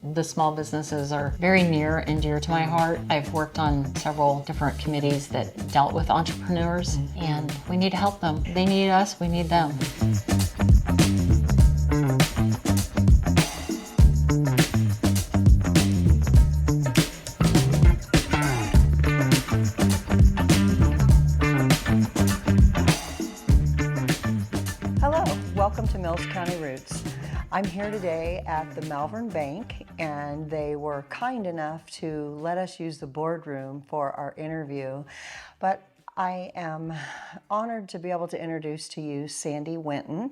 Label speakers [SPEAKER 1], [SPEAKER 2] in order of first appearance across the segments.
[SPEAKER 1] The small businesses are very near and dear to my heart. I've worked on several different committees that dealt with entrepreneurs, and we need to help them. They need us, we need them.
[SPEAKER 2] Hello, welcome to Mills County Roots. I'm here today at the Malvern Bank, and they were kind enough to let us use the boardroom for our interview. But I am honored to be able to introduce to you Sandy Winton.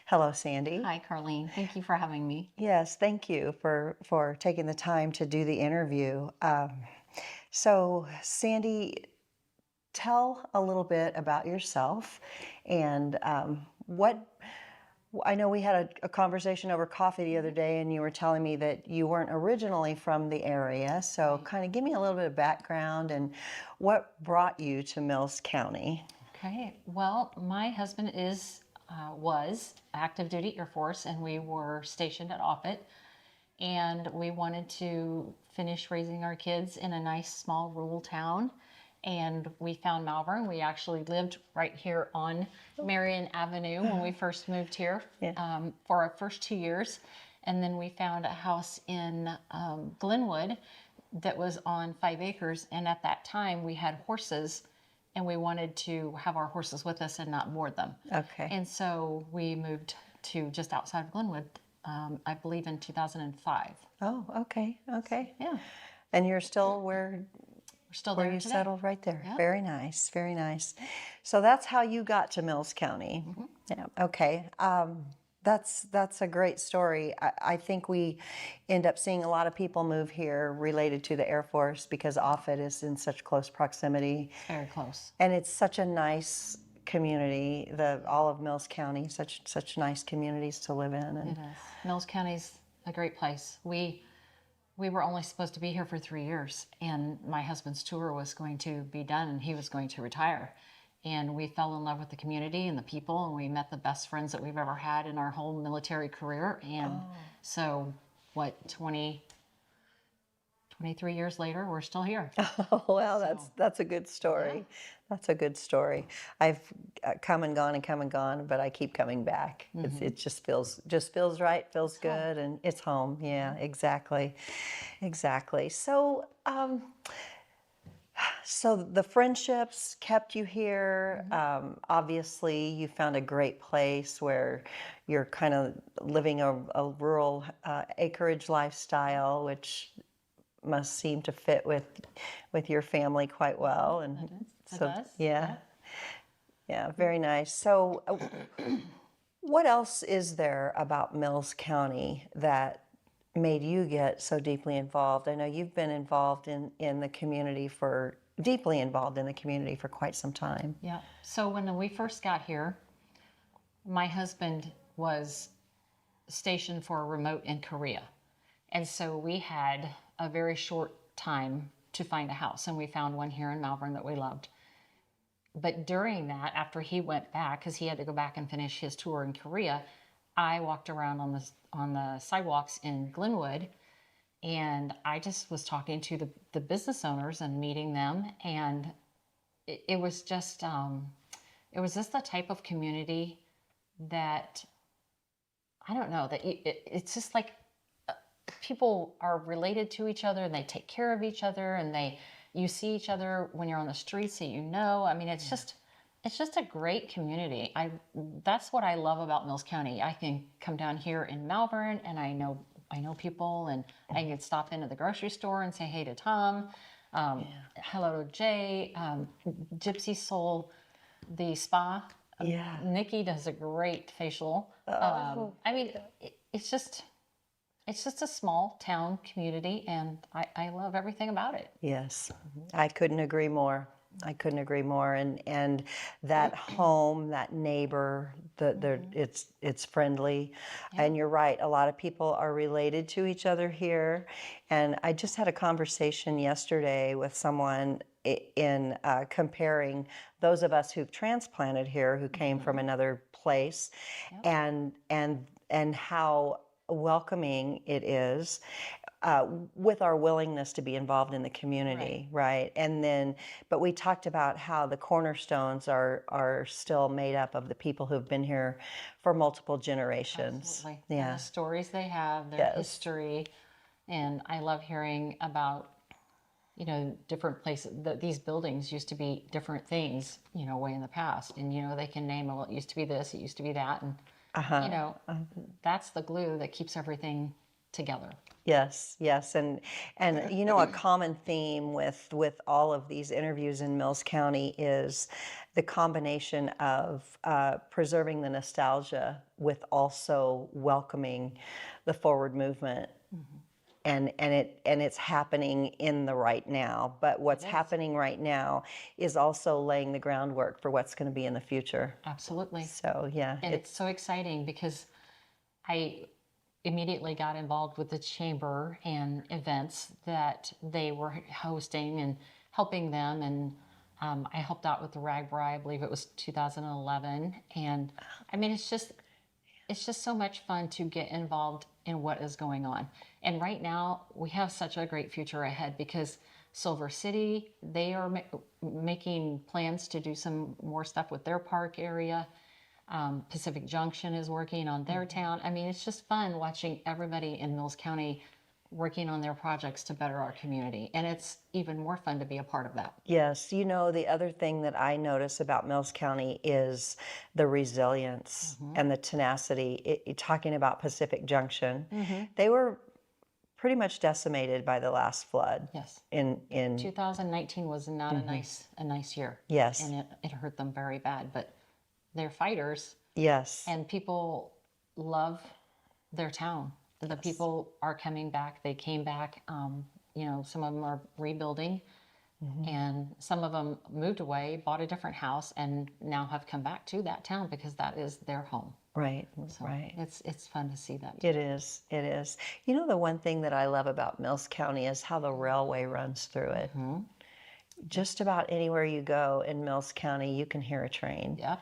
[SPEAKER 2] Hello, Sandy.
[SPEAKER 1] Hi, Carlene. Thank you for having me.
[SPEAKER 2] Yes, thank you for taking the time to do the interview. So, Sandy, tell a little bit about yourself and what. I know we had a conversation over coffee the other day, and you were telling me that you weren't originally from the area. So kind of give me a little bit of background and what brought you to Mills County.
[SPEAKER 1] Okay, well, my husband was active duty Air Force, and we were stationed at Offutt, and we wanted to finish raising our kids in a nice small rural town. And we found Malvern. We actually lived right here on Marion Avenue when we first moved here for our first 2 years. And then we found a house in Glenwood that was on 5 acres. And at that time we had horses, and we wanted to have our horses with us and not board them.
[SPEAKER 2] Okay.
[SPEAKER 1] And so we moved to just outside of Glenwood, I believe in 2005.
[SPEAKER 2] Oh, okay.
[SPEAKER 1] Yeah,
[SPEAKER 2] And you're still where
[SPEAKER 1] we're still
[SPEAKER 2] where
[SPEAKER 1] there
[SPEAKER 2] you
[SPEAKER 1] today.
[SPEAKER 2] settled right there.
[SPEAKER 1] Yep.
[SPEAKER 2] Very nice, very nice. So that's how you got to Mills County. Yeah. Okay. That's a great story. I think we end up seeing a lot of people move here related to the Air Force because Offutt is in such close proximity.
[SPEAKER 1] Very close.
[SPEAKER 2] And it's such a nice community. All of Mills County, such nice communities to live in. And
[SPEAKER 1] It is. Mills County's a great place. We were only supposed to be here for 3 years, and my husband's tour was going to be done, and he was going to retire. And we fell in love with the community and the people, and we met the best friends that we've ever had in our whole military career. And so, 23 years later, we're still here.
[SPEAKER 2] oh well, that's a good story. That's a good story. I've come and gone, but I keep coming back. It just feels right, feels good, and it's home. Yeah, exactly. So, so the friendships kept you here. Obviously, you found a great place where you're kind of living a rural acreage lifestyle, which must seem to fit with your family quite well. And
[SPEAKER 1] It does.
[SPEAKER 2] yeah, very nice. So what else is there about Mills County that made you get so deeply involved? I know you've been deeply involved in the community for quite some time.
[SPEAKER 1] Yeah. So when we first got here, my husband was stationed for a remote in Korea. And so we had a very short time to find a house, and we found one here in Malvern that we loved. But during that, after he went back, because he had to go back and finish his tour in Korea, I walked around on the sidewalks in Glenwood, and I just was talking to the business owners and meeting them, and it was just the type of community that, I don't know, that it's just like people are related to each other, and they take care of each other, and you see each other when you're on the streets that you know. I mean, it's just a great community. That's what I love about Mills County. I can come down here in Malvern, and I know people, and I can stop into the grocery store and say hey to Tom, hello to Jay, Gypsy Soul, the spa.
[SPEAKER 2] Yeah.
[SPEAKER 1] Nikki does a great facial. I mean, it's just a small town community, and I love everything about it.
[SPEAKER 2] Yes, I couldn't agree more. And that home, that neighbor, it's friendly, and you're right. A lot of people are related to each other here, and I just had a conversation yesterday with someone in comparing those of us who've transplanted here, who came from another place, and how welcoming it is, with our willingness to be involved in the community, right? And then, but we talked about how the cornerstones are still made up of the people who've been here for multiple generations.
[SPEAKER 1] Absolutely.
[SPEAKER 2] Yeah.
[SPEAKER 1] And the stories they have, their
[SPEAKER 2] Yes.
[SPEAKER 1] history, and I love hearing about, you know, different places. These buildings used to be different things, you know, way in the past, and you know they can name, well, it used to be this, it used to be that, and you know, that's the glue that keeps everything together.
[SPEAKER 2] Yes, yes, and you know, a common theme with all of these interviews in Mills County is the combination of preserving the nostalgia with also welcoming the forward movement. And it's happening in the right now. But what's happening right now is also laying the groundwork for what's going to be in the future.
[SPEAKER 1] Absolutely.
[SPEAKER 2] So yeah,
[SPEAKER 1] And it's so exciting because I immediately got involved with the chamber and events that they were hosting and helping them. And I helped out with the RAGBRAI, I believe it was 2011. And I mean, it's just so much fun to get involved in what is going on. And right now, we have such a great future ahead because Silver City, they are making plans to do some more stuff with their park area. Pacific Junction is working on their town. I mean, it's just fun watching everybody in Mills County working on their projects to better our community. And it's even more fun to be a part of that.
[SPEAKER 2] yes, you know, the other thing that I notice about Mills County is the resilience and the tenacity. Talking about Pacific Junction, they were pretty much decimated by the last flood.
[SPEAKER 1] Yes.
[SPEAKER 2] In
[SPEAKER 1] 2019 was not a nice year.
[SPEAKER 2] Yes.
[SPEAKER 1] And it hurt them very bad, but they're fighters.
[SPEAKER 2] Yes.
[SPEAKER 1] And people love their town. The people are coming back. They came back. You know, some of them are rebuilding, and some of them moved away, bought a different house, and now have come back to that town because that is their home.
[SPEAKER 2] Right.
[SPEAKER 1] So
[SPEAKER 2] right.
[SPEAKER 1] it's fun to see that.
[SPEAKER 2] It is. It is. You know, the one thing that I love about Mills County is how the railway runs through it. Just about anywhere you go in Mills County, you can hear a train.
[SPEAKER 1] Yep.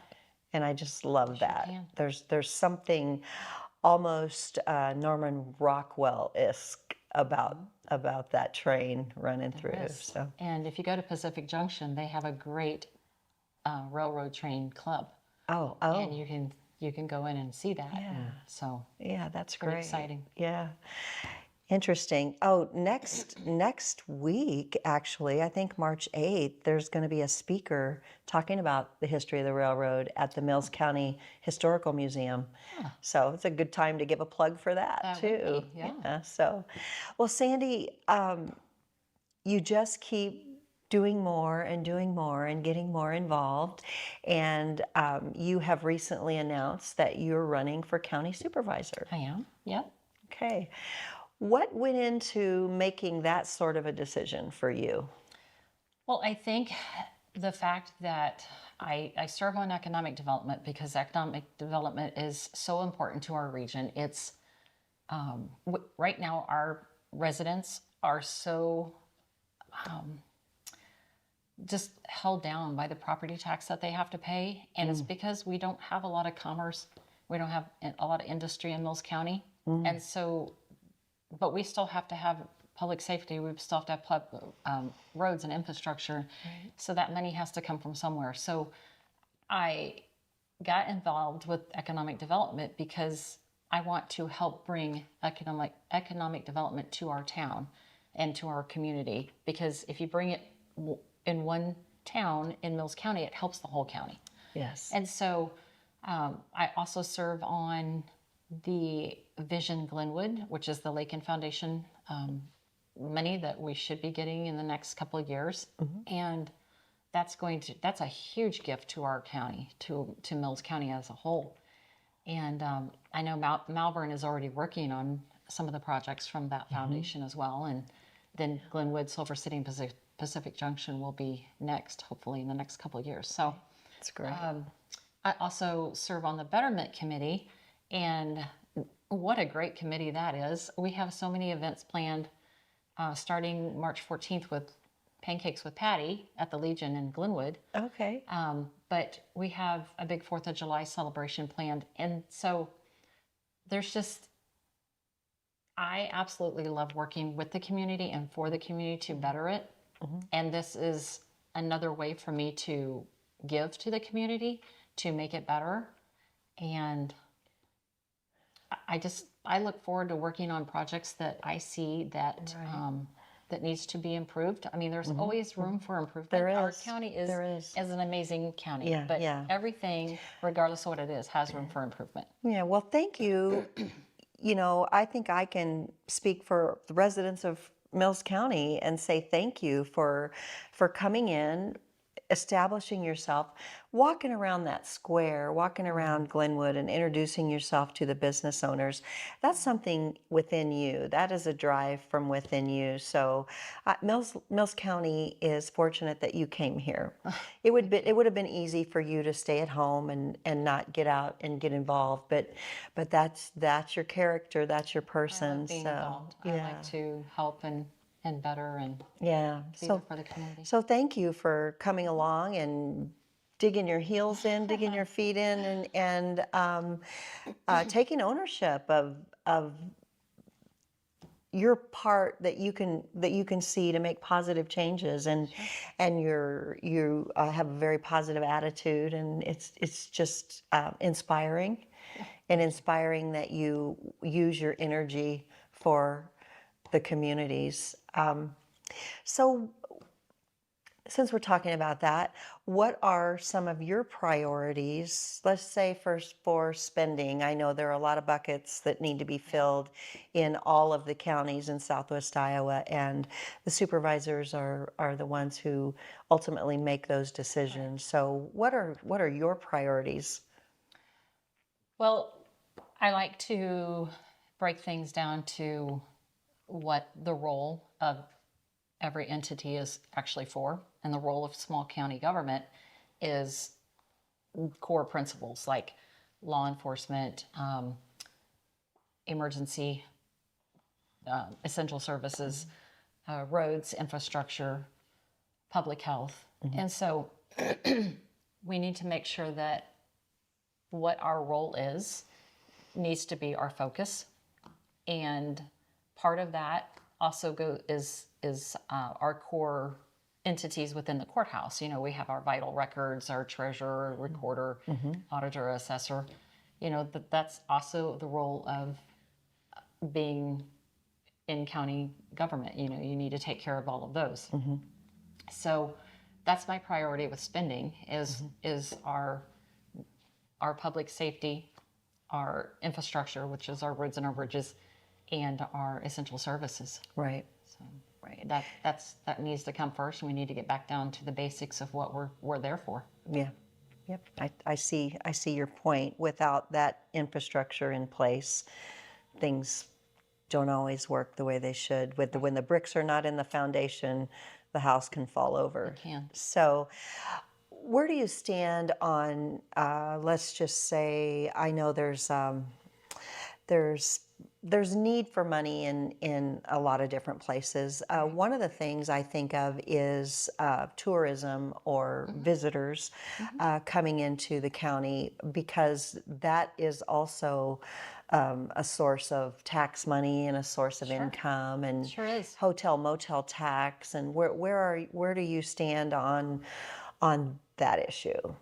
[SPEAKER 2] And I just love that.
[SPEAKER 1] can.
[SPEAKER 2] There's something almost Norman Rockwell-esque about that train running through.
[SPEAKER 1] Yes.
[SPEAKER 2] So
[SPEAKER 1] And if you go to Pacific Junction, they have a great railroad train club, and
[SPEAKER 2] oh
[SPEAKER 1] you can go in and see that.
[SPEAKER 2] Yeah.
[SPEAKER 1] And so
[SPEAKER 2] yeah, that's
[SPEAKER 1] pretty
[SPEAKER 2] great.
[SPEAKER 1] exciting.
[SPEAKER 2] Yeah. Interesting. Oh, next week, actually, I think March 8th, there's going to be a speaker talking about the history of the railroad at the Mills County Historical Museum. So it's a good time to give a plug for that,
[SPEAKER 1] That
[SPEAKER 2] too.
[SPEAKER 1] would be, yeah.
[SPEAKER 2] So, well, Sandy, you just keep doing more and getting more involved. And you have recently announced that you're running for county supervisor.
[SPEAKER 1] I am. Yep.
[SPEAKER 2] Okay. What went into making that sort of a decision for you?
[SPEAKER 1] Well, I think the fact that I serve on economic development because economic development is so important to our region. It's right now our residents are so just held down by the property tax that they have to pay, and it's because we don't have a lot of commerce, we don't have a lot of industry in Mills County, and so. But we still have to have public safety. We still have to have roads and infrastructure. Right. So that money has to come from somewhere. So I got involved with economic development because I want to help bring economic development to our town and to our community. Because if you bring it in one town in Mills County, it helps the whole county.
[SPEAKER 2] Yes.
[SPEAKER 1] And so I also serve on the Vision Glenwood, which is the Lakin Foundation money that we should be getting in the next couple of years. And that's a huge gift to our county, to Mills County as a whole. And I know Malvern is already working on some of the projects from that foundation as well. And then Glenwood, Silver City, and Pacific Junction will be next, hopefully in the next couple of years. So
[SPEAKER 2] that's great.
[SPEAKER 1] I also serve on the Betterment Committee, and what a great committee that is. We have so many events planned starting March 14th with Pancakes with Patty at the Legion in Glenwood.
[SPEAKER 2] Okay.
[SPEAKER 1] But we have a big 4th of July celebration planned. And so there's just, I absolutely love working with the community and for the community to better it. And this is another way for me to give to the community to make it better. And I look forward to working on projects that I see that that needs to be improved. I mean, there's always room for improvement.
[SPEAKER 2] There
[SPEAKER 1] Our
[SPEAKER 2] is.
[SPEAKER 1] county is
[SPEAKER 2] There is.
[SPEAKER 1] an amazing county,
[SPEAKER 2] Yeah,
[SPEAKER 1] but
[SPEAKER 2] yeah.
[SPEAKER 1] everything, regardless of what it is, has room for improvement.
[SPEAKER 2] Yeah, well, thank you. You know, I think I can speak for the residents of Mills County and say thank you for coming in, establishing yourself, walking around that square, walking around Glenwood and introducing yourself to the business owners. That's something within you. That is a drive from within you. So Mills County is fortunate that you came here. It would have been easy for you to stay at home and not get out and get involved, but that's your character, that's your
[SPEAKER 1] I
[SPEAKER 2] person.
[SPEAKER 1] love being
[SPEAKER 2] So
[SPEAKER 1] involved. I like to help and better and
[SPEAKER 2] yeah.
[SPEAKER 1] be there for the community.
[SPEAKER 2] So thank you for coming along and digging your heels in, digging your feet in, and taking ownership of your part that you can see to make positive changes, and you have a very positive attitude, and it's just inspiring, and inspiring that you use your energy for the communities. So since we're talking about that, what are some of your priorities? Let's say first for spending. I know there are a lot of buckets that need to be filled in all of the counties in Southwest Iowa, and the supervisors are the ones who ultimately make those decisions. So what are your priorities?
[SPEAKER 1] Well, I like to break things down to what the role of every entity is actually for. And the role of small county government is core principles like law enforcement, emergency, essential services, roads, infrastructure, public health. And so we need to make sure that what our role is needs to be our focus. And part of that also is our core entities within the courthouse. You know, we have our vital records, our treasurer, recorder, auditor, assessor. You know, that's also the role of being in county government. You know, you need to take care of all of those. So that's my priority with spending is our public safety, our infrastructure, which is our roads and our bridges, and our essential services.
[SPEAKER 2] Right.
[SPEAKER 1] So that needs to come first. We need to get back down to the basics of what we're there for.
[SPEAKER 2] Yeah. Yep. I see your point. Without that infrastructure in place, things don't always work the way they should. When the bricks are not in the foundation, the house can fall over.
[SPEAKER 1] It can.
[SPEAKER 2] So where do you stand on, let's just say, I know there's need for money in a lot of different places. One of the things I think of is tourism or visitors coming into the county, because that is also a source of tax money and a source of income, and
[SPEAKER 1] Sure is.
[SPEAKER 2] hotel motel tax. And where do you stand on that issue?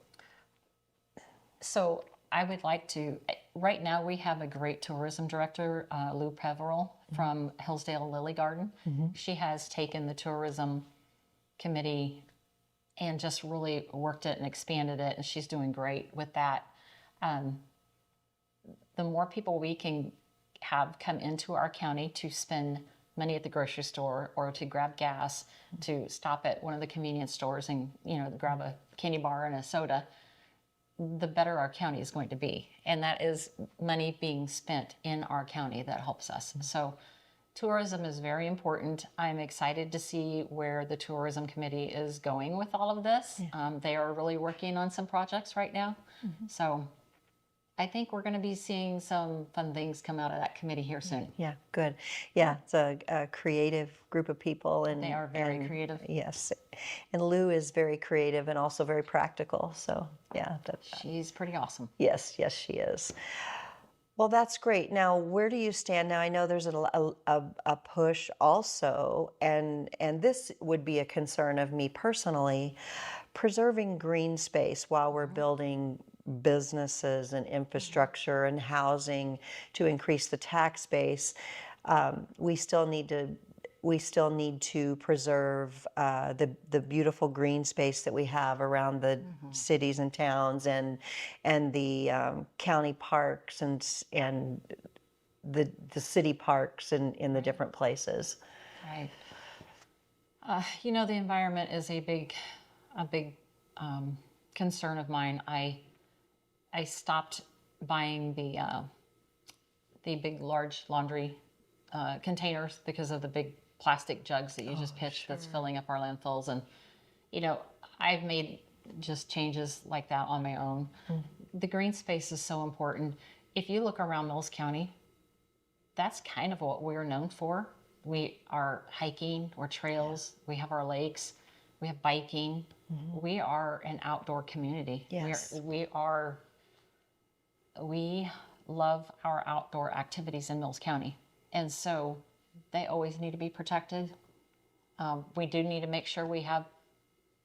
[SPEAKER 1] So I would like to, right now we have a great tourism director, Lou Peveril from Hillsdale Lily Garden. She has taken the tourism committee and just really worked it and expanded it, and she's doing great with that. The more people we can have come into our county to spend money at the grocery store or to grab gas, to stop at one of the convenience stores and, you know, grab a candy bar and a soda, the better our county is going to be. And that is money being spent in our county that helps us. So tourism is very important. I'm excited to see where the tourism committee is going with all of this. They are really working on some projects right now. So I think we're going to be seeing some fun things come out of that committee here soon.
[SPEAKER 2] Yeah, good. Yeah, it's a creative group of people, and
[SPEAKER 1] They are very creative.
[SPEAKER 2] Yes, and Lou is very creative and also very practical. So yeah,
[SPEAKER 1] She's pretty awesome.
[SPEAKER 2] yes, she is. Well, that's great. Now, where do you stand now? I know there's a push also, and this would be a concern of me personally, preserving green space while we're building businesses and infrastructure and housing to increase the tax base. We still need to preserve the beautiful green space that we have around the cities and towns and the county parks and the city parks in the different places.
[SPEAKER 1] Right. The environment is a big concern of mine. I stopped buying the big, large laundry containers because of the big plastic jugs that you just pitch that's filling up our landfills. And, I've made just changes like that on my own. The green space is so important. If you look around Mills County, that's kind of what we're known for. We are hiking or trails. We have our lakes. We have biking. We are an outdoor community.
[SPEAKER 2] Yes.
[SPEAKER 1] We love our outdoor activities in Mills County. And so they always need to be protected. We do need to make sure we have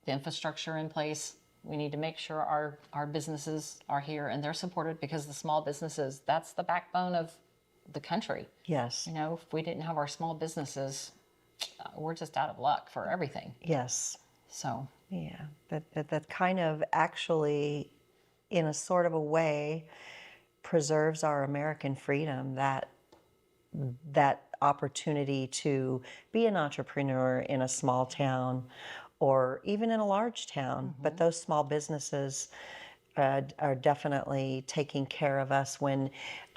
[SPEAKER 1] the infrastructure in place. We need to make sure our businesses are here and they're supported, because the small businesses, that's the backbone of the country.
[SPEAKER 2] Yes.
[SPEAKER 1] If we didn't have our small businesses, we're just out of luck for everything.
[SPEAKER 2] Yes.
[SPEAKER 1] So,
[SPEAKER 2] Yeah. That kind of actually, in a sort of a way, preserves our American freedom, that opportunity to be an entrepreneur in a small town or even in a large town. But those small businesses are definitely taking care of us when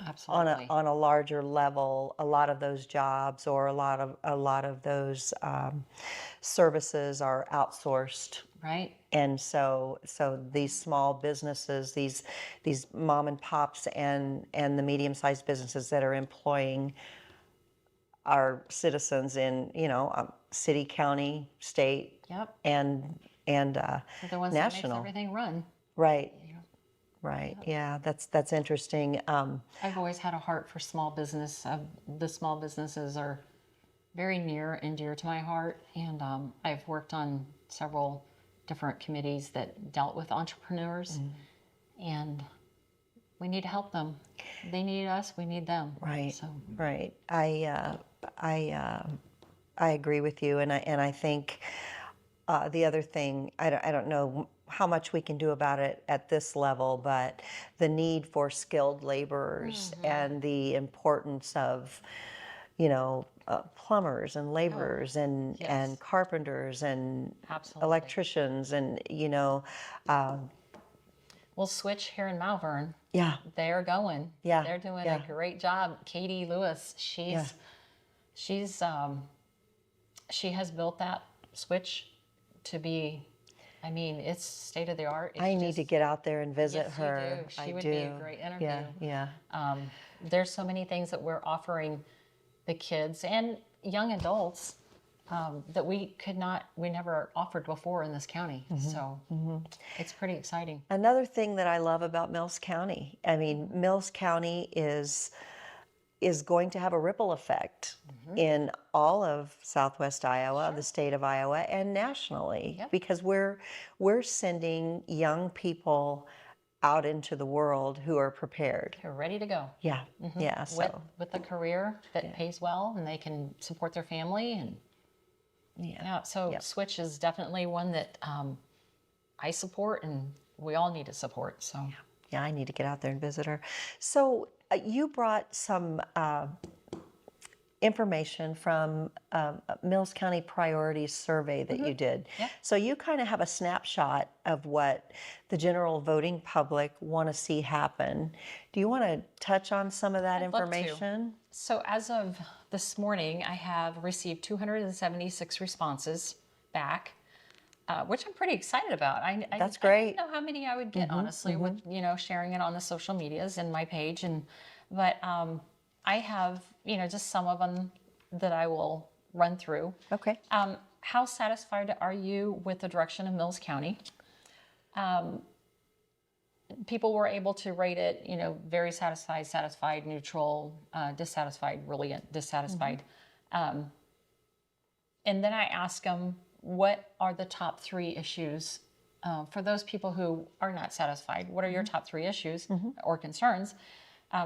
[SPEAKER 1] absolutely.
[SPEAKER 2] on a larger level, a lot of those jobs or a lot of those services are outsourced.
[SPEAKER 1] Right?
[SPEAKER 2] And so these small businesses, these mom and pops and the medium-sized businesses that are employing our citizens in city, county, state,
[SPEAKER 1] Yep.
[SPEAKER 2] and
[SPEAKER 1] They're the ones that makes
[SPEAKER 2] national.
[SPEAKER 1] everything run.
[SPEAKER 2] Right. Right. Yeah, that's interesting.
[SPEAKER 1] I've always had a heart for small business. The small businesses are very near and dear to my heart, and I've worked on several different committees that dealt with entrepreneurs, and we need to help them. They need us. We need them.
[SPEAKER 2] Right.
[SPEAKER 1] So,
[SPEAKER 2] Right. I agree with you, and I think the other thing, I don't know how much we can do about it at this level, but the need for skilled laborers and the importance of, plumbers and laborers and
[SPEAKER 1] yes.
[SPEAKER 2] carpenters and
[SPEAKER 1] Absolutely.
[SPEAKER 2] electricians and
[SPEAKER 1] We'll switch here in Malvern.
[SPEAKER 2] yeah,
[SPEAKER 1] They're going.
[SPEAKER 2] Yeah,
[SPEAKER 1] They're doing
[SPEAKER 2] yeah.
[SPEAKER 1] a great job. Katie Lewis, she has built that switch to be, it's state of the art.
[SPEAKER 2] I need to get out there and visit
[SPEAKER 1] Yes,
[SPEAKER 2] her.
[SPEAKER 1] you do. She
[SPEAKER 2] I
[SPEAKER 1] would
[SPEAKER 2] do.
[SPEAKER 1] be a great interview.
[SPEAKER 2] Yeah.
[SPEAKER 1] There's so many things that we're offering the kids and young adults that we never offered before in this county. So it's pretty exciting.
[SPEAKER 2] Another thing that I love about Mills County, Mills County is going to have a ripple effect in all of Southwest Iowa, the state of Iowa, and nationally, because we're sending young people out into the world who are prepared.
[SPEAKER 1] They're ready to go.
[SPEAKER 2] Yeah, yeah. So
[SPEAKER 1] With a career that pays well and they can support their family and so Switch is definitely one that I support and we all need to support. So
[SPEAKER 2] yeah, I need to get out there and visit her. So you brought some information from Mills County Priorities Survey that you did.
[SPEAKER 1] Yeah.
[SPEAKER 2] So you kind of have a snapshot of what the general voting public want to see happen. Do you want to touch on some of that
[SPEAKER 1] I'd love to.
[SPEAKER 2] information?
[SPEAKER 1] So as of this morning, I have received 276 responses back, which I'm pretty excited about.
[SPEAKER 2] That's
[SPEAKER 1] I
[SPEAKER 2] great.
[SPEAKER 1] didn't know how many I would get, honestly, with sharing it on the social medias and my page, but I have just some of them that I will run through.
[SPEAKER 2] Okay.
[SPEAKER 1] How satisfied are you with the direction of Mills County? people were able to rate it, very satisfied, satisfied, neutral, dissatisfied, really dissatisfied. And then I ask them, what are the top 3 issues for those people who are not satisfied? What are your top 3 issues or concerns?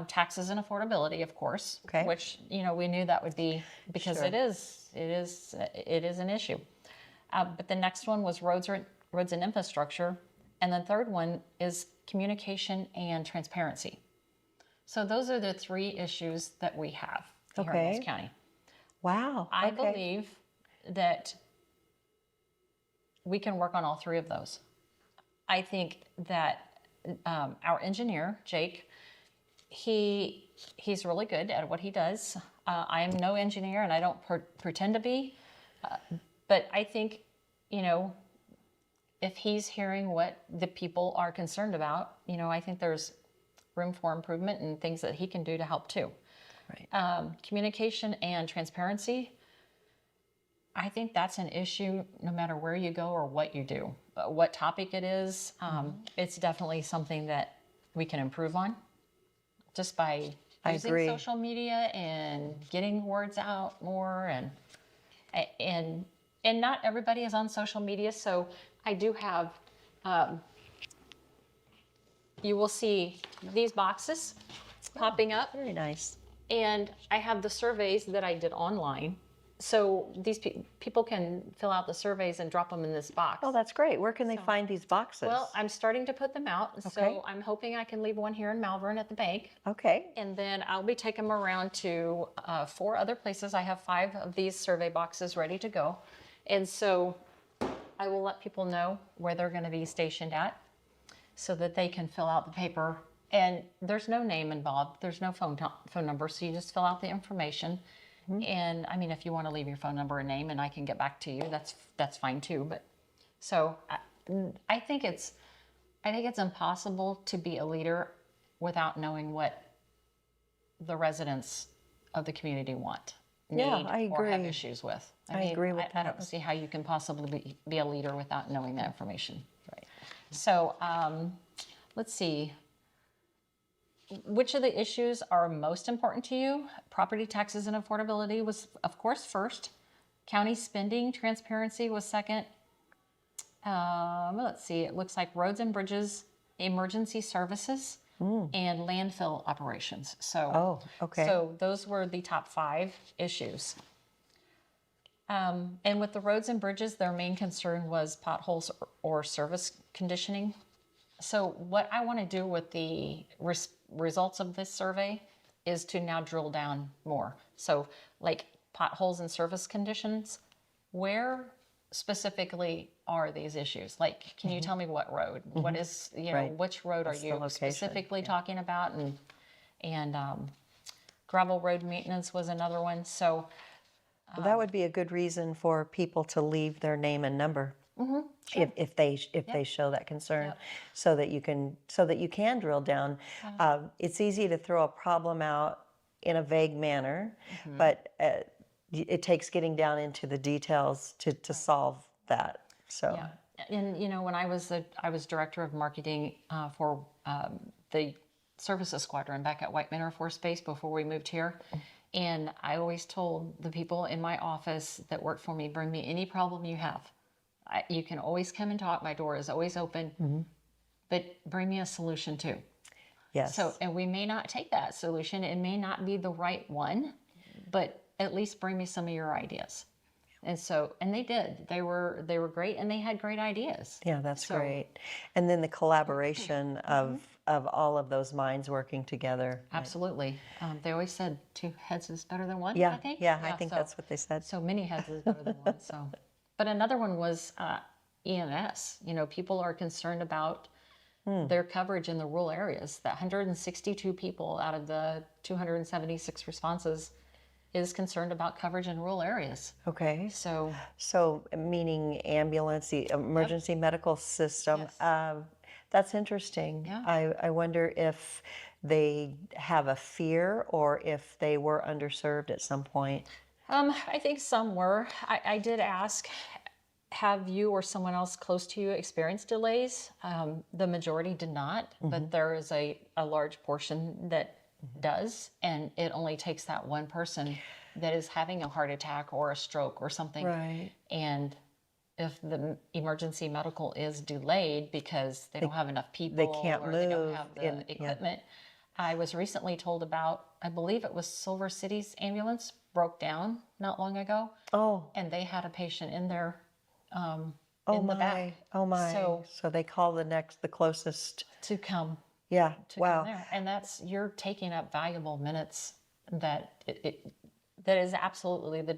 [SPEAKER 1] Taxes and affordability, of course,
[SPEAKER 2] Okay.
[SPEAKER 1] which we knew that would be, because
[SPEAKER 2] Sure.
[SPEAKER 1] it is an issue. But the next one was roads and infrastructure, and the third one is communication and transparency. So those are the 3 issues that we have here in
[SPEAKER 2] Okay.
[SPEAKER 1] Mills County.
[SPEAKER 2] Wow.
[SPEAKER 1] I
[SPEAKER 2] Okay.
[SPEAKER 1] believe that we can work on all 3 of those. I think that our engineer, Jake, he's really good at what he does. I am no engineer, and I don't pretend to be. But I think, if he's hearing what the people are concerned about, I think there's room for improvement and things that he can do to help too.
[SPEAKER 2] Right.
[SPEAKER 1] Communication and transparency, I think that's an issue no matter where you go or what you do. What topic it is, it's definitely something that we can improve on just by
[SPEAKER 2] I
[SPEAKER 1] using
[SPEAKER 2] agree.
[SPEAKER 1] social media and getting words out more. And not everybody is on social media, so I do have, you will see these boxes popping up.
[SPEAKER 2] Very nice.
[SPEAKER 1] And I have the surveys that I did online. So these people can fill out the surveys and drop them in this box.
[SPEAKER 2] Oh, that's great. Where can they find these boxes?
[SPEAKER 1] Well, I'm starting to put them out.
[SPEAKER 2] Okay.
[SPEAKER 1] So I'm hoping I can leave one here in Malvern at the bank.
[SPEAKER 2] Okay.
[SPEAKER 1] And then I'll be taking them around to 4 other places. I have 5 of these survey boxes ready to go. And so I will let people know where they're going to be stationed at so that they can fill out the paper. And there's no name involved. There's no phone number. So you just fill out the information. And I mean, if you want to leave your phone number and name and I can get back to you, that's fine too. But so I think it's impossible to be a leader without knowing what the residents of the community want, need,
[SPEAKER 2] Yeah, I
[SPEAKER 1] or have
[SPEAKER 2] agree.
[SPEAKER 1] issues with.
[SPEAKER 2] I agree with
[SPEAKER 1] I
[SPEAKER 2] that.
[SPEAKER 1] don't see how you can possibly be a leader without knowing that information.
[SPEAKER 2] Right.
[SPEAKER 1] So let's see. Which of the issues are most important to you? Property taxes and affordability was, of course, first. County spending transparency was second. Let's see. It looks like roads and bridges, emergency services, and landfill operations. So,
[SPEAKER 2] Oh, okay.
[SPEAKER 1] So those were the top 5 issues. And with the roads and bridges, their main concern was potholes or service conditioning. So what I want to do with the results of this survey is to now drill down more. So like potholes and service conditions, where specifically are these issues? Like, can you tell me what road? What is,
[SPEAKER 2] Right.
[SPEAKER 1] which road
[SPEAKER 2] What's
[SPEAKER 1] are
[SPEAKER 2] the
[SPEAKER 1] you
[SPEAKER 2] location?
[SPEAKER 1] specifically talking about? And gravel road maintenance was another one. So
[SPEAKER 2] That would be a good reason for people to leave their name and number. If they show that concern,
[SPEAKER 1] Yep.
[SPEAKER 2] so that you can drill down. It's easy to throw a problem out in a vague manner, but it takes getting down into the details to solve that. So
[SPEAKER 1] yeah, and when I was director of marketing for the services squadron back at Whiteman Air Force Base before we moved here, and I always told the people in my office that worked for me, bring me any problem you have. You can always come and talk. My door is always open, but bring me a solution too.
[SPEAKER 2] yes,
[SPEAKER 1] So, and we may not take that solution. It may not be the right one, but at least bring me some of your ideas. And so, and they did. They were great, and they had great ideas.
[SPEAKER 2] yeah, that's
[SPEAKER 1] So-
[SPEAKER 2] great. And then the collaboration of all of those minds working together.
[SPEAKER 1] Absolutely. They always said 2 heads is better than one.
[SPEAKER 2] Yeah,
[SPEAKER 1] I think.
[SPEAKER 2] I think
[SPEAKER 1] so-
[SPEAKER 2] that's what they said.
[SPEAKER 1] So many heads is better than one. So, but another one was EMS. People are concerned about their coverage in the rural areas. That 162 people out of the 276 responses is concerned about coverage in rural areas.
[SPEAKER 2] Okay.
[SPEAKER 1] So,
[SPEAKER 2] So, meaning ambulance, the emergency medical system.
[SPEAKER 1] Yes.
[SPEAKER 2] That's interesting.
[SPEAKER 1] Yeah.
[SPEAKER 2] I wonder if they have a fear or if they were underserved at some point.
[SPEAKER 1] I think some were. I did ask, have you or someone else close to you experience delays? The majority did not, but there is a large portion that does, and it only takes that one person that is having a heart attack or a stroke or something.
[SPEAKER 2] Right.
[SPEAKER 1] And if the emergency medical is delayed because they don't have enough people
[SPEAKER 2] can't
[SPEAKER 1] or they don't
[SPEAKER 2] move
[SPEAKER 1] have the equipment. I was recently told about, I believe it was Silver City's ambulance broke down not long ago,
[SPEAKER 2] Oh,
[SPEAKER 1] and they had a patient in there
[SPEAKER 2] oh
[SPEAKER 1] in the back.
[SPEAKER 2] my, oh my.
[SPEAKER 1] So
[SPEAKER 2] So they call the closest.
[SPEAKER 1] to come
[SPEAKER 2] Yeah. Wow.
[SPEAKER 1] there, and that's, you're taking up valuable minutes that that is absolutely the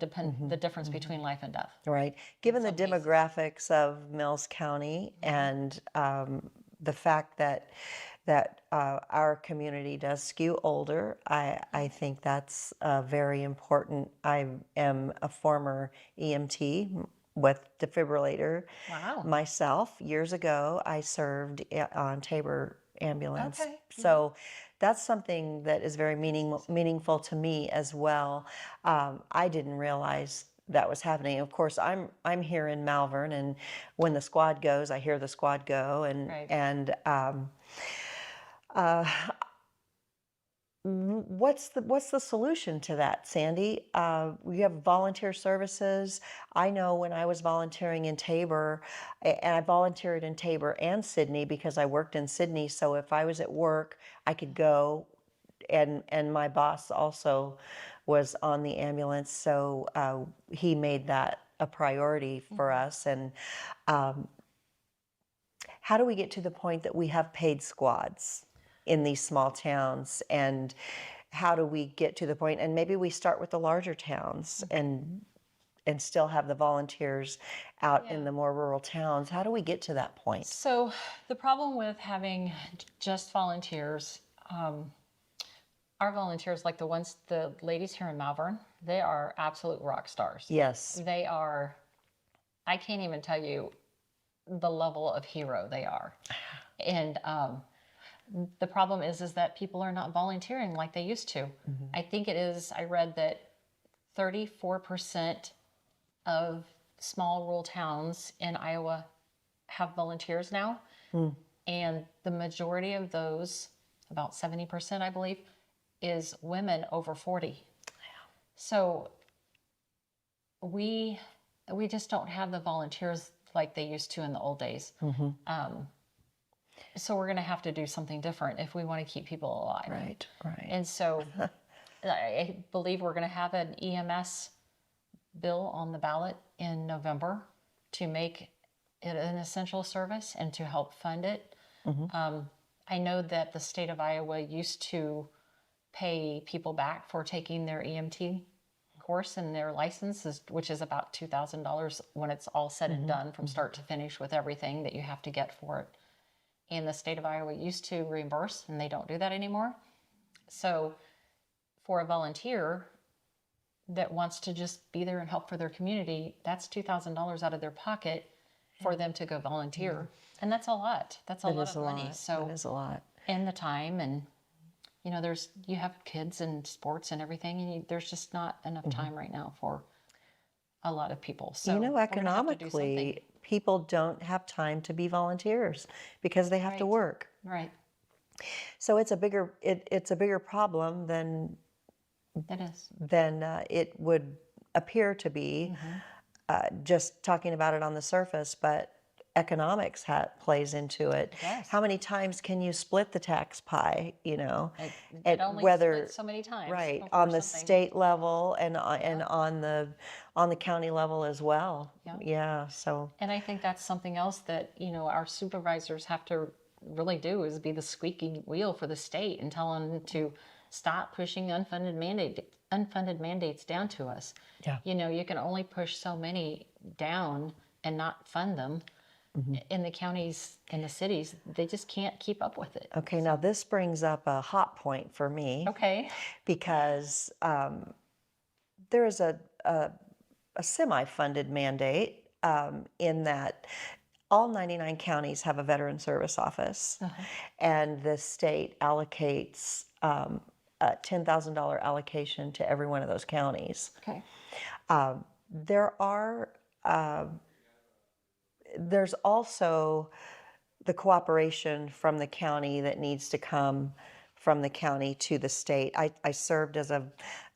[SPEAKER 1] difference between life and death.
[SPEAKER 2] Right. Given the
[SPEAKER 1] some cases.
[SPEAKER 2] demographics of Mills County and the fact that our community does skew older, I think that's very important. I am a former EMT with defibrillator.
[SPEAKER 1] Wow.
[SPEAKER 2] Myself, years ago, I served on Tabor ambulance.
[SPEAKER 1] Okay.
[SPEAKER 2] So that's something that is very meaningful to me as well. I didn't realize that was happening. Of course, I'm here in Malvern, and when the squad goes, I hear the squad go, and
[SPEAKER 1] Right.
[SPEAKER 2] what's the solution to that, Sandy? We have volunteer services. I know when I was volunteering in Tabor, and I volunteered in Tabor and Sydney because I worked in Sydney. So if I was at work, I could go, and my boss also was on the ambulance, so he made that a priority for us. And how do we get to the point that we have paid squads in these small towns, and how do we get to the point, and maybe we start with the larger towns and still have the volunteers out in the more rural towns? How do we get to that point?
[SPEAKER 1] So the problem with having just volunteers, our volunteers, like the ladies here in Malvern, they are absolute rock stars.
[SPEAKER 2] Yes.
[SPEAKER 1] They are, I can't even tell you the level of hero they are. And the problem is that people are not volunteering like they used to. I think I read that 34% of small rural towns in Iowa have volunteers now. And the majority of those, about 70%, I believe, is women over 40. So we just don't have the volunteers like they used to in the old days. So we're going to have to do something different if we want to keep people alive.
[SPEAKER 2] Right, right.
[SPEAKER 1] And so I believe we're going to have an EMS bill on the ballot in November to make it an essential service and to help fund it. I know that the state of Iowa used to pay people back for taking their EMT course and their licenses, which is about $2,000 when it's all said and done from start to finish with everything that you have to get for it. And the state of Iowa used to reimburse, and they don't do that anymore. So for a volunteer that wants to just be there and help for their community, that's $2,000 out of their pocket for them to go volunteer. And that's a lot. That's a lot of money. So
[SPEAKER 2] that is a lot.
[SPEAKER 1] And the time, and you have kids and sports and everything, and there's just not enough time right now for a lot of people. So we're gonna have to do something.
[SPEAKER 2] Economically, people don't have time to be volunteers because they have to work.
[SPEAKER 1] Right.
[SPEAKER 2] So it's a bigger problem than
[SPEAKER 1] It is.
[SPEAKER 2] it would appear to be, just talking about it on the surface, but economics plays into it.
[SPEAKER 1] Yes.
[SPEAKER 2] How many times can you split the tax pie,
[SPEAKER 1] It only split so many times.
[SPEAKER 2] right,
[SPEAKER 1] before
[SPEAKER 2] on the
[SPEAKER 1] something-
[SPEAKER 2] state level and on the county level as well. Yeah, so
[SPEAKER 1] And I think that's something else that, our supervisors have to really do, is be the squeaky wheel for the state and tell them to stop pushing unfunded mandates down to us.
[SPEAKER 2] Yeah.
[SPEAKER 1] You can only push so many down and not fund them. In the counties and the cities, they just can't keep up with it.
[SPEAKER 2] okay, now this brings up a hot point for me.
[SPEAKER 1] Okay.
[SPEAKER 2] Because there is a semi-funded mandate in that all 99 counties have a veteran service office, and the state allocates a $10,000 allocation to every one of those counties.
[SPEAKER 1] Okay.
[SPEAKER 2] There are there's also the cooperation from the county that needs to come from the county to the state. I served as a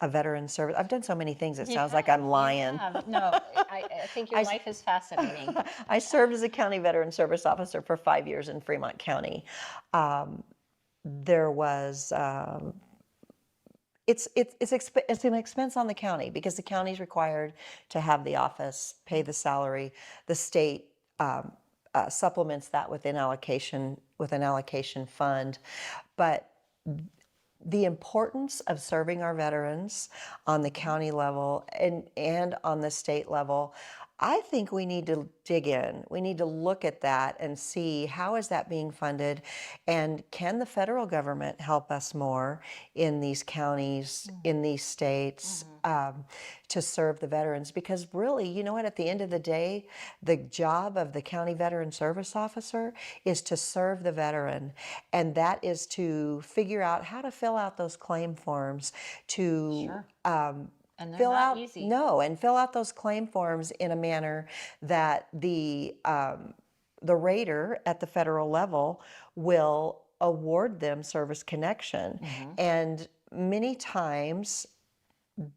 [SPEAKER 2] veteran service. I've done so many things, it sounds like I'm lying.
[SPEAKER 1] No, I think your
[SPEAKER 2] I-
[SPEAKER 1] life is fascinating.
[SPEAKER 2] I served as a county veteran service officer for 5 years in Fremont County. There was it's an expense on the county because the county's required to have the office, pay the salary. The state supplements that with an allocation fund, but the importance of serving our veterans on the county level and on the state level, I think we need to dig in. We need to look at that and see how is that being funded, and can the federal government help us more in these counties, in these states, to serve the veterans? Because really, you know what, at the end of the day, the job of the county veteran service officer is to serve the veteran, and that is to figure out how to fill out those claim forms, to
[SPEAKER 1] Sure. And they're
[SPEAKER 2] fill
[SPEAKER 1] not
[SPEAKER 2] out
[SPEAKER 1] easy.
[SPEAKER 2] and fill out those claim forms in a manner that the rater at the federal level will award them service connection. And many times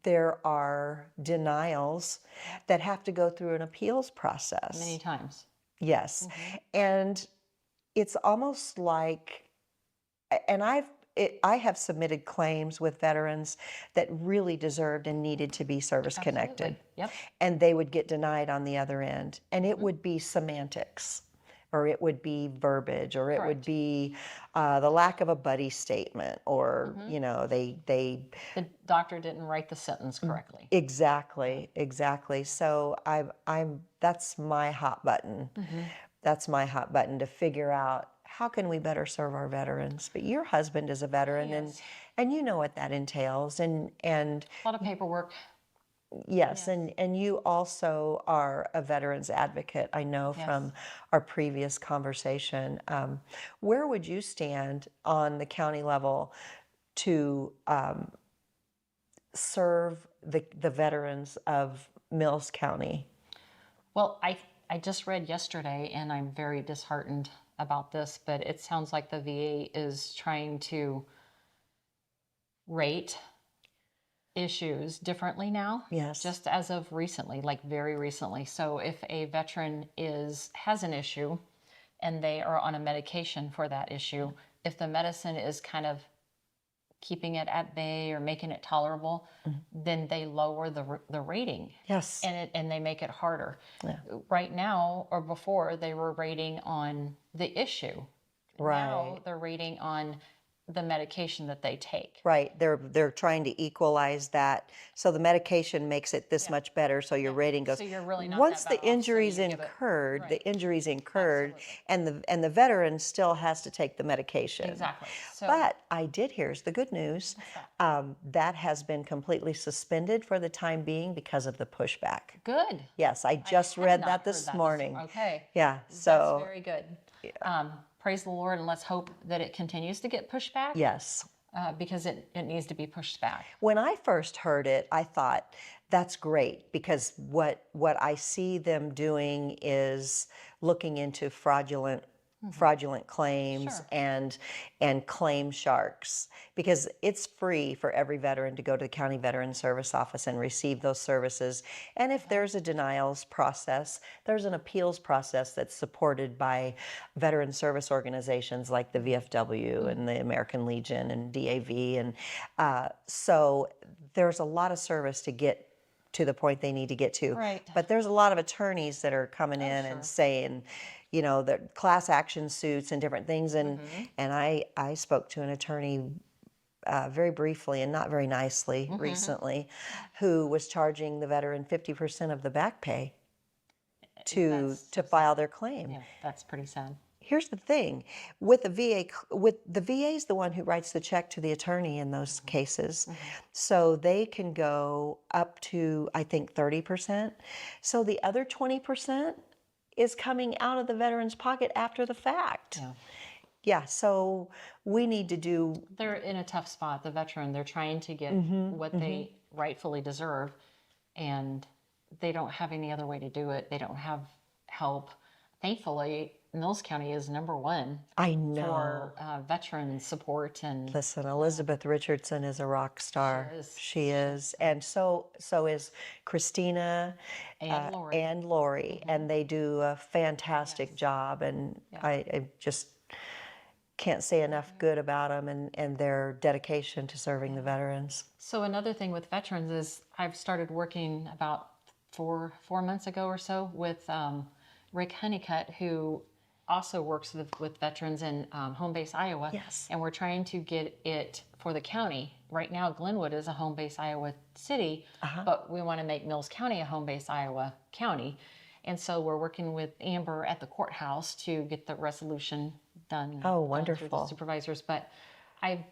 [SPEAKER 2] there are denials that have to go through an appeals process.
[SPEAKER 1] Many times.
[SPEAKER 2] Yes. And it's almost like, and I have submitted claims with veterans that really deserved and needed to be service connected.
[SPEAKER 1] Absolutely. Yep.
[SPEAKER 2] And they would get denied on the other end. And it would be semantics, or it would be verbiage, or it would
[SPEAKER 1] Correct.
[SPEAKER 2] be the lack of a buddy statement, or, they
[SPEAKER 1] The doctor didn't write the sentence correctly.
[SPEAKER 2] exactly. So that's my hot button. That's my hot button to figure out how can we better serve our veterans. But your husband is a veteran, and you know what that entails, and
[SPEAKER 1] A lot of paperwork.
[SPEAKER 2] yes, and you also are a veterans advocate, I know from our previous conversation. Where would you stand on the county level to serve the veterans of Mills County?
[SPEAKER 1] Well, I just read yesterday, and I'm very disheartened about this, but it sounds like the VA is trying to rate issues differently now.
[SPEAKER 2] Yes.
[SPEAKER 1] Just as of recently, like very recently. So if a veteran has an issue and they are on a medication for that issue, if the medicine is kind of keeping it at bay or making it tolerable, then they lower the rating.
[SPEAKER 2] Yes.
[SPEAKER 1] And they make it harder.
[SPEAKER 2] Yeah.
[SPEAKER 1] Right now, or before, they were rating on the issue.
[SPEAKER 2] Right.
[SPEAKER 1] Now they're rating on the medication that they take.
[SPEAKER 2] Right, they're trying to equalize that, so the medication makes it this much better, so your rating goes.
[SPEAKER 1] So you're really not
[SPEAKER 2] Once
[SPEAKER 1] that
[SPEAKER 2] the
[SPEAKER 1] bad off, so
[SPEAKER 2] injuries
[SPEAKER 1] you give it-
[SPEAKER 2] incurred,
[SPEAKER 1] right.
[SPEAKER 2] the injuries incurred,
[SPEAKER 1] Absolutely.
[SPEAKER 2] and the veteran still has to take the medication.
[SPEAKER 1] Exactly. So,
[SPEAKER 2] But here's the good news, that has been completely suspended for the time being because of the pushback.
[SPEAKER 1] good.
[SPEAKER 2] Yes, I just
[SPEAKER 1] had
[SPEAKER 2] read
[SPEAKER 1] not
[SPEAKER 2] that
[SPEAKER 1] heard
[SPEAKER 2] this
[SPEAKER 1] that
[SPEAKER 2] morning.
[SPEAKER 1] Okay.
[SPEAKER 2] Yeah,
[SPEAKER 1] That's
[SPEAKER 2] so
[SPEAKER 1] very good. Praise the Lord, and let's hope that it continues to get pushed back.
[SPEAKER 2] yes.
[SPEAKER 1] Because it needs to be pushed back.
[SPEAKER 2] When I first heard it, I thought that's great, because what I see them doing is looking into fraudulent claims
[SPEAKER 1] Sure.
[SPEAKER 2] and claim sharks, because it's free for every veteran to go to the county veteran service office and receive those services. And if there's a denials process, there's an appeals process that's supported by veteran service organizations like the VFW and the American Legion and DAV, and so there's a lot of service to get to the point they need to get to.
[SPEAKER 1] Right.
[SPEAKER 2] But there's a lot of attorneys that are coming in
[SPEAKER 1] sure.
[SPEAKER 2] and saying, the class action suits and different things. And I spoke to an attorney very briefly and not very nicely recently, who was charging the veteran 50% of the back pay to file their claim.
[SPEAKER 1] Yeah, that's pretty sad.
[SPEAKER 2] Here's the thing, with the VA is the one who writes the check to the attorney in those cases. So they can go up to, I think, 30%. So the other 20% is coming out of the veteran's pocket after the fact.
[SPEAKER 1] Yeah.
[SPEAKER 2] Yeah, so we need to do.
[SPEAKER 1] They're in a tough spot, the veteran. They're trying to get what they rightfully deserve, and they don't have any other way to do it. They don't have help. thankfully, Mills County is #1
[SPEAKER 2] I know.
[SPEAKER 1] for veteran support and
[SPEAKER 2] Listen, Elizabeth Richardson is a rock star.
[SPEAKER 1] is.
[SPEAKER 2] She is. And so is Christina
[SPEAKER 1] And Lori.
[SPEAKER 2] and Lori. And they do a fantastic job. And I just can't say enough good about them and their dedication to serving the veterans.
[SPEAKER 1] So another thing with veterans is I've started working about four months ago or so with Rick Honeycutt, who also works with veterans in home base Iowa.
[SPEAKER 2] Yes.
[SPEAKER 1] And we're trying to get it for the county. Right now, Glenwood is a home base Iowa city, but we want to make Mills County a home base Iowa county. And so we're working with Amber at the courthouse to get the resolution done.
[SPEAKER 2] Oh,
[SPEAKER 1] Through
[SPEAKER 2] wonderful.
[SPEAKER 1] the supervisors. But I've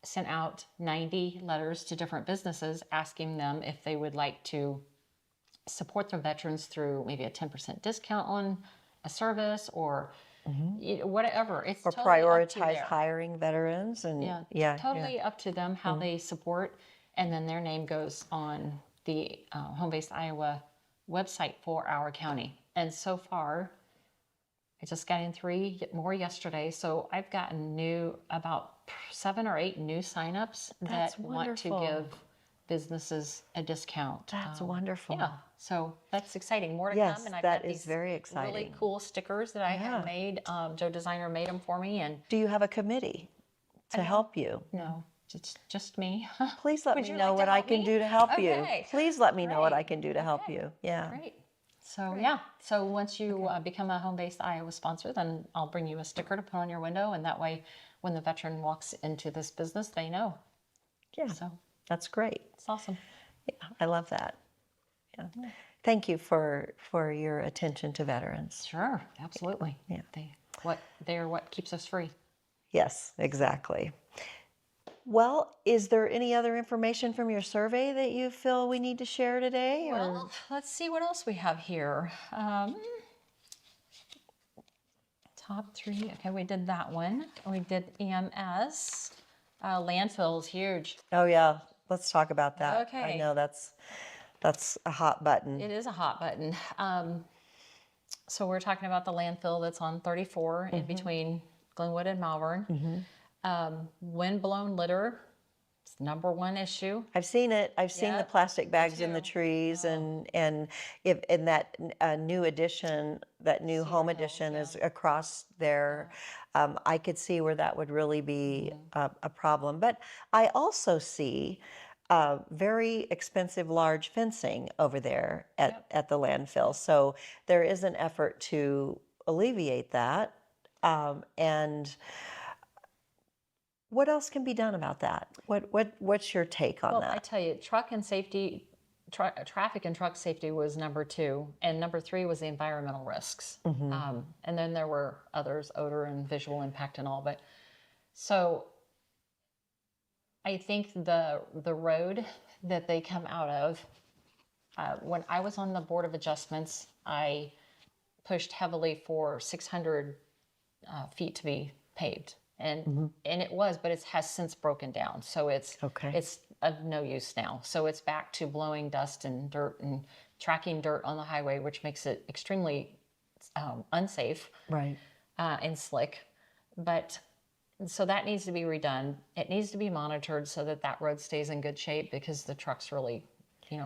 [SPEAKER 1] sent out 90 letters to different businesses asking them if they would like to support their veterans through maybe a 10% discount on a service or whatever. It's
[SPEAKER 2] Or
[SPEAKER 1] totally up to
[SPEAKER 2] prioritize
[SPEAKER 1] their-
[SPEAKER 2] hiring veterans. And
[SPEAKER 1] totally up to them how they support. And then their name goes on the Home Base Iowa website for our county. And so far, I just got in 3 more yesterday. So I've gotten about 7 or 8 new signups
[SPEAKER 2] That's
[SPEAKER 1] that want to
[SPEAKER 2] wonderful.
[SPEAKER 1] give businesses a discount.
[SPEAKER 2] That's wonderful.
[SPEAKER 1] Yeah, so that's exciting. More to
[SPEAKER 2] Yes,
[SPEAKER 1] come, and I've
[SPEAKER 2] that
[SPEAKER 1] got
[SPEAKER 2] is
[SPEAKER 1] these
[SPEAKER 2] very
[SPEAKER 1] really
[SPEAKER 2] exciting.
[SPEAKER 1] cool stickers that I have made. Joe Designer made them for me, and
[SPEAKER 2] Do you have a committee to help you?
[SPEAKER 1] no, it's just me.
[SPEAKER 2] Please let
[SPEAKER 1] Would
[SPEAKER 2] me
[SPEAKER 1] you
[SPEAKER 2] know
[SPEAKER 1] like to
[SPEAKER 2] what I
[SPEAKER 1] help
[SPEAKER 2] can
[SPEAKER 1] me?
[SPEAKER 2] do to help you.
[SPEAKER 1] Okay.
[SPEAKER 2] Please let me know what
[SPEAKER 1] Great.
[SPEAKER 2] I can do to help you. Yeah.
[SPEAKER 1] Great. So so once you become a home-based Iowa sponsor, then I'll bring you a sticker to put on your window, and that way, when the veteran walks into this business, they know.
[SPEAKER 2] Yeah.
[SPEAKER 1] So
[SPEAKER 2] That's great.
[SPEAKER 1] it's awesome.
[SPEAKER 2] Yeah, I love that. Yeah. Thank you for your attention to veterans.
[SPEAKER 1] Sure, absolutely.
[SPEAKER 2] Yeah.
[SPEAKER 1] They're what keeps us free.
[SPEAKER 2] Yes, exactly. Well, is there any other information from your survey that you feel we need to share today?
[SPEAKER 1] Well, let's see what else we have here. Top 3. Okay, we did that one. We did EMS. Landfill is huge.
[SPEAKER 2] Oh yeah, let's talk about that. I
[SPEAKER 1] Okay.
[SPEAKER 2] know that's a hot button.
[SPEAKER 1] It is a hot button. So we're talking about the landfill that's on 34 in between Glenwood and Malvern. Wind-blown litter is the #1 issue.
[SPEAKER 2] I've seen it. I've seen the
[SPEAKER 1] Yep,
[SPEAKER 2] plastic bags in the
[SPEAKER 1] too.
[SPEAKER 2] trees, and if in that new edition, that new home edition is across there. I could see where that would really be a problem. But I also see very expensive large fencing over there at the landfill. So there is an effort to alleviate that. And what else can be done about that? What's your take on
[SPEAKER 1] Well, I
[SPEAKER 2] that?
[SPEAKER 1] tell you, traffic and truck safety was #2, and #3 was the environmental risks. And then there were others, odor and visual impact and all. But so I think the road that they come out of, when I was on the Board of Adjustments, I pushed heavily for 600 feet to be paved. And it was, but it has since broken down. So it's of no use now. So it's back to blowing dust and dirt and tracking dirt on the highway, which makes it extremely unsafe
[SPEAKER 2] Right.
[SPEAKER 1] and slick. But so that needs to be redone. It needs to be monitored so that that road stays in good shape, because the trucks really,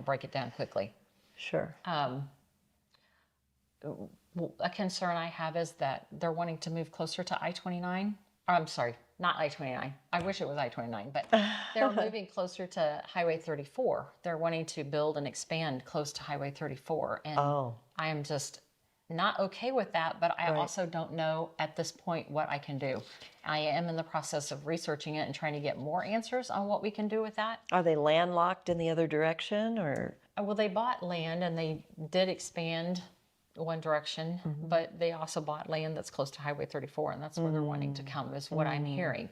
[SPEAKER 1] break it down quickly.
[SPEAKER 2] Sure.
[SPEAKER 1] A concern I have is that they're wanting to move closer to I-29. I'm sorry, not I-29. I wish it was I-29, but they're moving closer to Highway 34. They're wanting to build and expand close to Highway 34. And I am just not okay with that, but I also don't know at this point what I can do. I am in the process of researching it and trying to get more answers on what we can do with that.
[SPEAKER 2] Are they landlocked in the other direction, or?
[SPEAKER 1] Well, they bought land and they did expand one direction, but they also bought land that's close to Highway 34, and that's where they're wanting to come, is what I'm hearing.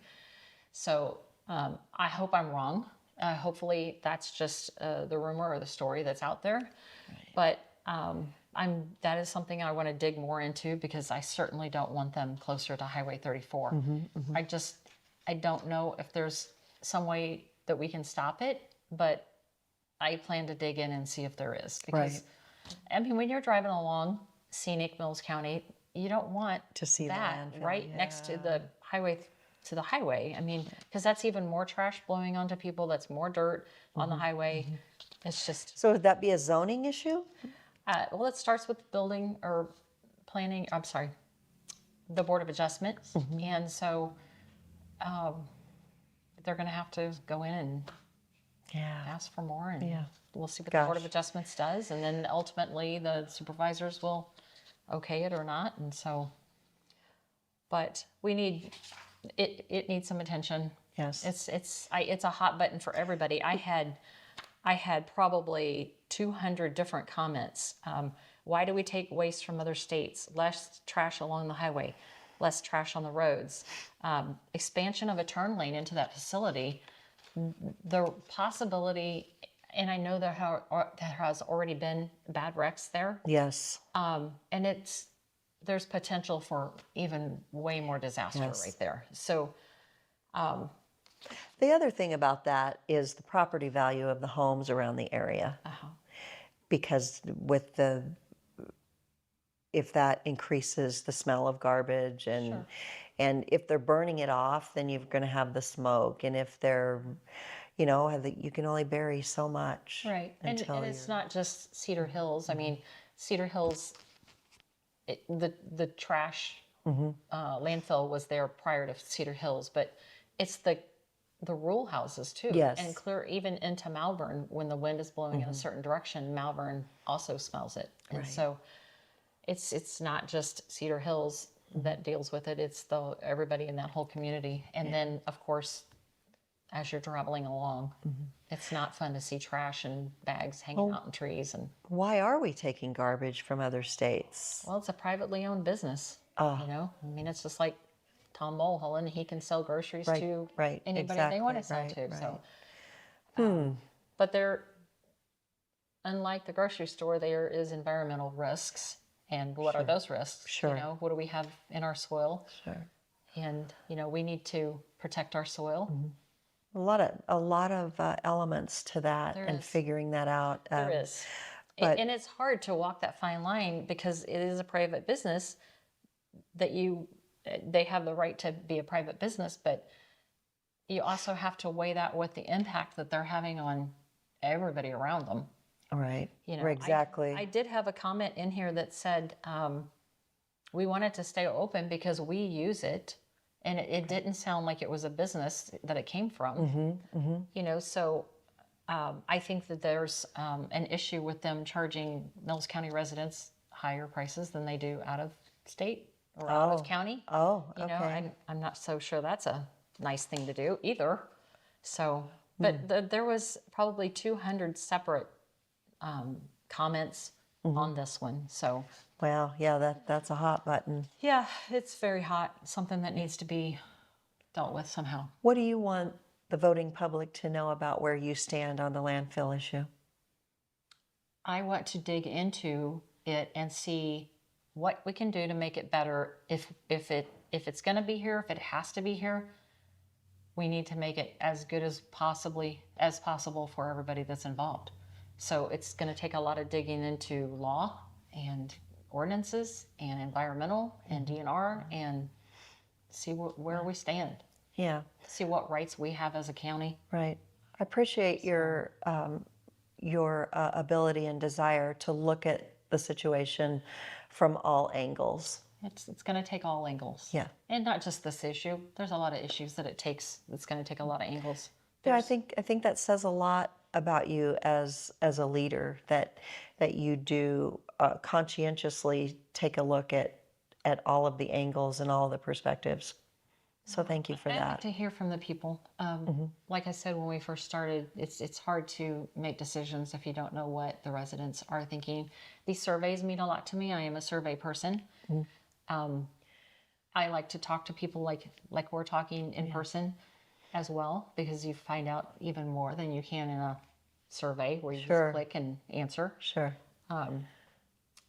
[SPEAKER 1] So I hope I'm wrong. Hopefully that's just the rumor or the story that's out there. But that is something I want to dig more into, because I certainly don't want them closer to Highway 34. I don't know if there's some way that we can stop it, but I plan to dig in and see if there is. Because I mean, when you're driving along scenic Mills County, you don't want
[SPEAKER 2] To see the
[SPEAKER 1] that
[SPEAKER 2] landfill,
[SPEAKER 1] right next to the highway. I mean, because that's even more trash blowing onto people. That's more dirt on the highway. It's just,
[SPEAKER 2] So would that be a zoning issue?
[SPEAKER 1] well, it starts with building or planning. I'm sorry, the Board of Adjustments, and so they're going to have to go in and
[SPEAKER 2] Yeah.
[SPEAKER 1] ask for more, and
[SPEAKER 2] Yeah.
[SPEAKER 1] we'll see what the Board of
[SPEAKER 2] Gosh.
[SPEAKER 1] Adjustments does, and then ultimately the supervisors will okay it or not, and so. But we need it. It needs some attention.
[SPEAKER 2] Yes.
[SPEAKER 1] It's a hot button for everybody. I had probably 200 different comments. Why do we take waste from other states? Less trash along the highway, less trash on the roads. Expansion of a turn lane into that facility. The possibility, and I know there has already been bad wrecks there,
[SPEAKER 2] Yes.
[SPEAKER 1] and there's potential for even way more disaster
[SPEAKER 2] Yes.
[SPEAKER 1] right there. So
[SPEAKER 2] The other thing about that is the property value of the homes around the area. Because if that increases the smell of garbage and if they're burning it off, then you're going to have the smoke. And if they're, you can only bury so much.
[SPEAKER 1] right, and it's not just Cedar Hills. I mean, Cedar Hills, the trash landfill was there prior to Cedar Hills, but it's the rural houses too.
[SPEAKER 2] Yes.
[SPEAKER 1] And clear even into Malvern, when the wind is blowing in a certain direction, Malvern also smells it. And
[SPEAKER 2] Right.
[SPEAKER 1] so it's not just Cedar Hills that deals with it, it's everybody in that whole community. And then of course, as you're traveling along, it's not fun to see trash and bags hanging out in trees. And
[SPEAKER 2] Why are we taking garbage from other states?
[SPEAKER 1] well, it's a privately owned business. I mean, it's just like Tom Mulholland, he can sell groceries
[SPEAKER 2] Right,
[SPEAKER 1] to
[SPEAKER 2] right,
[SPEAKER 1] anybody they want to sell
[SPEAKER 2] exactly,
[SPEAKER 1] to.
[SPEAKER 2] right,
[SPEAKER 1] So, but unlike the grocery store, there is environmental risks. And what are those risks?
[SPEAKER 2] Sure.
[SPEAKER 1] What do we have in our soil?
[SPEAKER 2] Sure.
[SPEAKER 1] And we need to protect our soil.
[SPEAKER 2] A lot of elements to that
[SPEAKER 1] There
[SPEAKER 2] and
[SPEAKER 1] is.
[SPEAKER 2] figuring that out.
[SPEAKER 1] There is.
[SPEAKER 2] but-
[SPEAKER 1] And it's hard to walk that fine line because it is a private business that they have the right to be a private business, but you also have to weigh that with the impact that they're having on everybody around them.
[SPEAKER 2] Right.
[SPEAKER 1] Right,
[SPEAKER 2] Exactly.
[SPEAKER 1] I did have a comment in here that said we wanted to stay open because we use it, and it didn't sound like it was a business that it came from. So I think that there's an issue with them charging Mills County residents higher prices than they do out of state or out of county.
[SPEAKER 2] Oh, okay.
[SPEAKER 1] I'm not so sure that's a nice thing to do either. So, but there was probably 200 separate comments on this one. So,
[SPEAKER 2] Well, yeah, that's a hot button.
[SPEAKER 1] yeah, it's very hot. Something that needs to be dealt with somehow.
[SPEAKER 2] What do you want the voting public to know about where you stand on the landfill issue?
[SPEAKER 1] I want to dig into it and see what we can do to make it better. If it's going to be here, if it has to be here, we need to make it as good as possible for everybody that's involved. So it's going to take a lot of digging into law and ordinances and environmental and DNR and see where we stand.
[SPEAKER 2] Yeah,
[SPEAKER 1] See what rights we have as a county.
[SPEAKER 2] right. I appreciate your ability and desire to look at the situation from all angles.
[SPEAKER 1] It's going to take all angles.
[SPEAKER 2] Yeah.
[SPEAKER 1] And not just this issue. There's a lot of issues that it's going to take a lot of angles.
[SPEAKER 2] Yeah, I think that says a lot about you as a leader, that you do conscientiously take a look at all of the angles and all the perspectives. So thank you for
[SPEAKER 1] I'd like
[SPEAKER 2] that.
[SPEAKER 1] to hear from the people. Like I said when we first started, it's hard to make decisions if you don't know what the residents are thinking. These surveys mean a lot to me. I am a survey person. I like to talk to people like we're talking in person as well, because you find out even more than you can in a survey where you
[SPEAKER 2] Sure.
[SPEAKER 1] just click and answer.
[SPEAKER 2] Sure.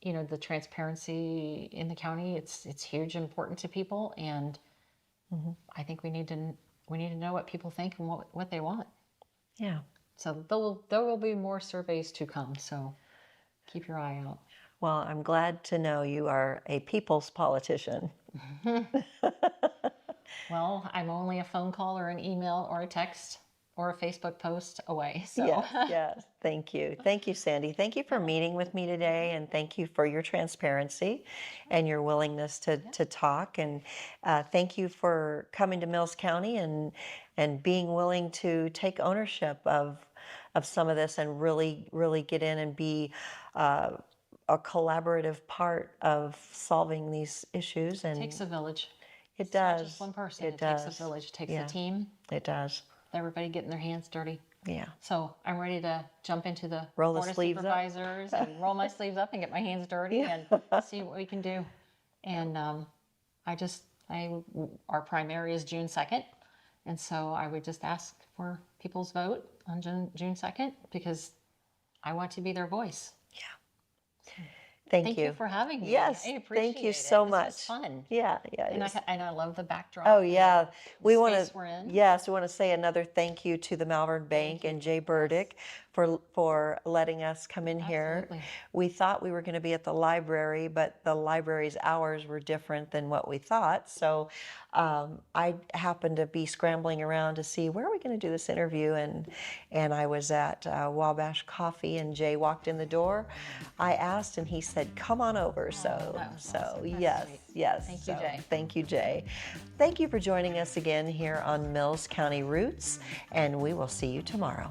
[SPEAKER 1] The transparency in the county, it's huge, important to people, and I think we need to know what people think and what they want.
[SPEAKER 2] Yeah.
[SPEAKER 1] So there will be more surveys to come. So keep your eye out.
[SPEAKER 2] Well, I'm glad to know you are a people's politician.
[SPEAKER 1] Well, I'm only a phone call or an email or a text or a Facebook post away. So
[SPEAKER 2] Yes, yes. Thank you. Thank you, Sandy. Thank you for meeting with me today, and thank you for your transparency and your willingness to talk. And thank you for coming to Mills County and being willing to take ownership of some of this and really get in and be a collaborative part of solving these issues.
[SPEAKER 1] it
[SPEAKER 2] And
[SPEAKER 1] takes a village.
[SPEAKER 2] it
[SPEAKER 1] It's not
[SPEAKER 2] does.
[SPEAKER 1] just one person.
[SPEAKER 2] It
[SPEAKER 1] It takes a
[SPEAKER 2] does.
[SPEAKER 1] village. It takes
[SPEAKER 2] Yeah.
[SPEAKER 1] a team.
[SPEAKER 2] It does.
[SPEAKER 1] Everybody getting their hands dirty.
[SPEAKER 2] Yeah.
[SPEAKER 1] So I'm ready to jump into the
[SPEAKER 2] Roll the
[SPEAKER 1] Board of
[SPEAKER 2] sleeves up.
[SPEAKER 1] Supervisors and roll my sleeves up and get my hands dirty and see what we can do. And our primary is June 2nd. And so I would just ask for people's vote on June 2nd because I want to be their voice.
[SPEAKER 2] Thank
[SPEAKER 1] Thank
[SPEAKER 2] you.
[SPEAKER 1] you for having me.
[SPEAKER 2] Yes,
[SPEAKER 1] I appreciate
[SPEAKER 2] thank you
[SPEAKER 1] it.
[SPEAKER 2] so
[SPEAKER 1] This
[SPEAKER 2] much.
[SPEAKER 1] was fun.
[SPEAKER 2] Yeah, yeah.
[SPEAKER 1] And
[SPEAKER 2] it is.
[SPEAKER 1] I love the backdrop.
[SPEAKER 2] Oh
[SPEAKER 1] and
[SPEAKER 2] yeah,
[SPEAKER 1] the
[SPEAKER 2] we want
[SPEAKER 1] space
[SPEAKER 2] to.
[SPEAKER 1] we're in.
[SPEAKER 2] Yes, we want to say another thank you to the Malvern Bank and Jay Burdick for letting us come in here.
[SPEAKER 1] Absolutely.
[SPEAKER 2] We thought we were going to be at the library, but the library's hours were different than what we thought. So I happened to be scrambling around to see where are we going to do this interview, and I was at Wabash Coffee, and Jay walked in the door. I asked, and he said, "Come on over."
[SPEAKER 1] that was awesome. That's
[SPEAKER 2] yes,
[SPEAKER 1] sweet.
[SPEAKER 2] yes.
[SPEAKER 1] Thank you, Jay.
[SPEAKER 2] Thank you, Jay. Thank you for joining us again here on Mills County Roots, and we will see you tomorrow.